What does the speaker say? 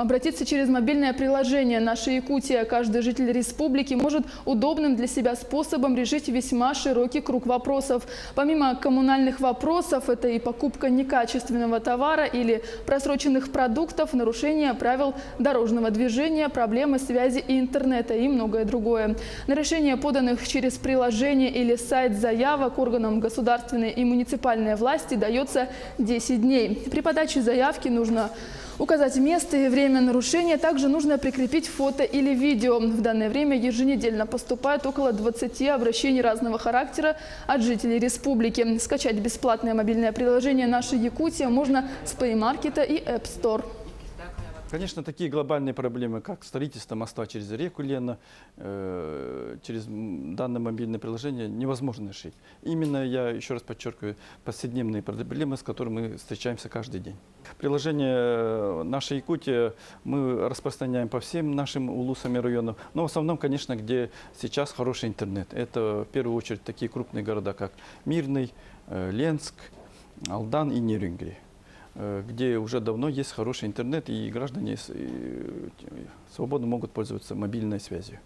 Обратиться через мобильное приложение «Наша Якутия» каждый житель республики может удобным для себя способом решить весьма широкий круг вопросов. Помимо коммунальных вопросов, это и покупка некачественного товара или просроченных продуктов, нарушение правил дорожного движения, проблемы связи и интернета и многое другое. На решение поданных через приложение или сайт заявок органам государственной и муниципальной власти дается 10 дней. При подаче заявки нужно указать место и время нарушения. Также нужно прикрепить фото или видео. В данное время еженедельно поступает около 20 обращений разного характера от жителей республики. Скачать бесплатное мобильное приложение «Наша Якутия» можно с Play Market и App Store. Конечно, такие глобальные проблемы, как строительство моста через реку Лена, через данное мобильное приложение невозможно решить. Именно, я еще раз подчеркиваю, повседневные проблемы, с которыми мы встречаемся каждый день. Приложение «Наша Якутия» мы распространяем по всем нашим улусам и районам, но в основном, конечно, где сейчас хороший интернет. Это в первую очередь такие крупные города, как Мирный, Ленск, Алдан и Нерюнгри, где уже давно есть хороший интернет, и граждане свободно могут пользоваться мобильной связью.